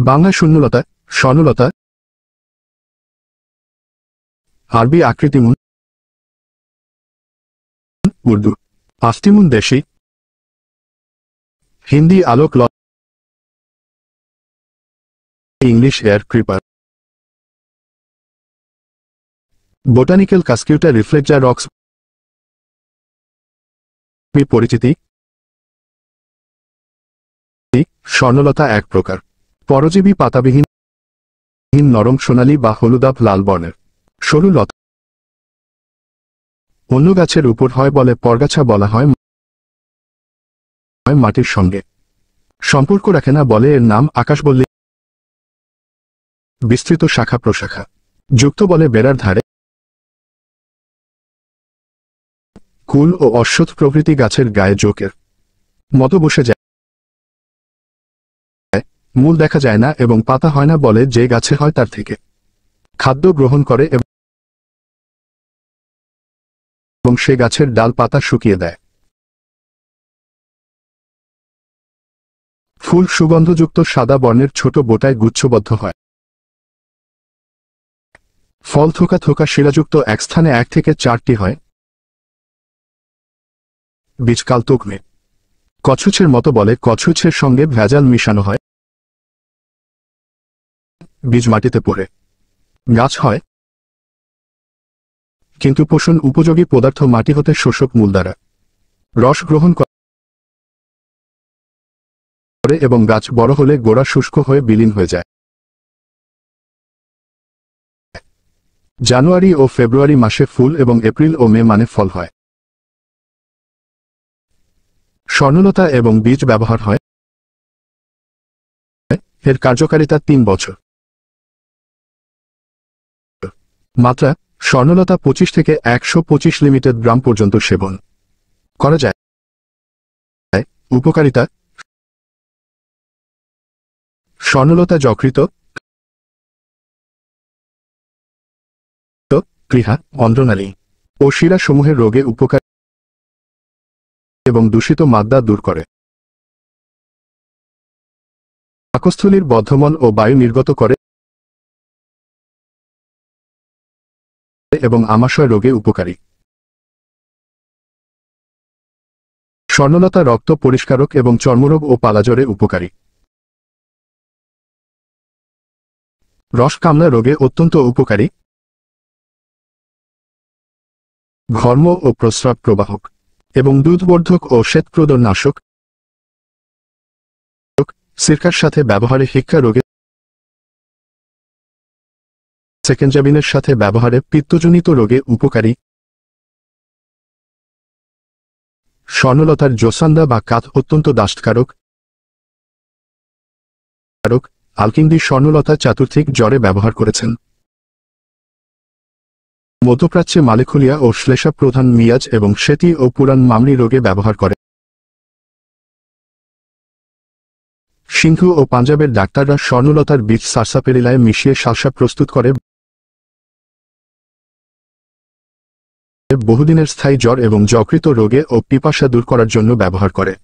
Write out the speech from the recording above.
বাংলা শূন্যলতা, স্বর্ণলতা, আরবি আকৃতিমুন, উর্দু আস্তিমুন দেশি, হিন্দি আলোক লতা, English air creeper, botanical Cuscuta reflexa রক্স পরিচিতি। স্বর্ণলতা এক প্রকার পরজীবী পাতাবিহীন নরম সোনালী বা হলুদাভ লাল বর্ণের সরু লতা। অন্য গাছের উপর হয় বলে পরগাছা বলা হয়। মাটির সঙ্গে সম্পর্ক রাখে না বলে এর নাম আকাশবল্লী। বিস্তৃত শাখা প্রশাখা যুক্ত বলে বেড়ার ধারে কুল ও অশ্বত্থ প্রভৃতি গাছের গায়ে জোকের মতো বসে যায়। মূল দেখা যায় না এবং পাতা হয় না বলে যে গাছে হয় তার থেকে খাদ্য গ্রহণ করে এবং সে গাছের ডাল পাতা শুকিয়ে দেয়। ফুল সুগন্ধযুক্ত সাদা বর্ণের ছোট বোটায় গুচ্ছবদ্ধ হয়। ফল থোকা থোকা শিরাযুক্ত এক স্থানে 1 থেকে 4টি হয়। বীজ কালতোকমে কছুছের মতো বলে কছুছের সঙ্গে ভেজাল মিশানো হয়। বীজ মাটিতে পড়ে গাছ হয়, কিন্তু পোষণ উপযোগী পদার্থ মাটি হতে শোষক মূল দ্বারা রস গ্রহণ করে এবং গাছ বড় হলে গোড়া শুষ্ক হয়ে বিলীন হয়ে যায়। জানুয়ারি ও ফেব্রুয়ারি মাসে ফুল এবং এপ্রিল ও মে মানে ফল হয়। স্বর্ণলতা এবং বীজ ব্যবহার হয়। এর কার্যকারিতা 3 বছর। মাত্রা স্বর্ণলতা 25 থেকে 125 লিমিটেড গ্রাম পর্যন্ত সেবন করা যায়। উপকারিতা স্বর্ণলতা যকৃত, প্লীহা, অন্ত্রনালী ও শিরা সমূহের রোগে উপকার এবং দূষিত মাদ্দা দূর করে। পাকস্থলীর বদ্ধমল ও বায়ু নির্গত করে এবং আমাশয় রোগে উপকারী। স্বর্ণলতা রক্ত পরিষ্কারক এবং চর্মরোগ ও পালাজ্বরে উপকারী। রস কামলা রোগে অত্যন্ত উপকারী। ঘর্ম ও প্রস্রাব প্রবাহক এবং দুধবর্ধক ও শ্বেতপ্রদর-নাশক। সিরকার সাথে ব্যবহারে হিক্কা রোগে, সেকেনজাবিনের সাথে ব্যবহারে পিত্তজনিত রোগে উপকারী। স্বর্ণলতার জোসান্দা বা কাত অত্যন্ত দাষ্টকারক। আলকিন্দি স্বর্ণলতা চাতুর্থিক জ্বরে ব্যবহার করেছেন। মধ্যপ্রাচ্যে মালেকুলিয়া ও শ্লেষা প্রধান মিয়াজ এবং সেতি ও পুরান মামরি রোগে ব্যবহার করে। সিন্ধু ও পাঞ্জাবের ডাক্তাররা স্বর্ণলতার বীজ সারসাপেরিলায় মিশিয়ে সালসা প্রস্তুত করে বহুদিনের স্থায়ী জ্বর এবং যকৃত রোগে ও পিপাসা দূর করার জন্য ব্যবহার করে।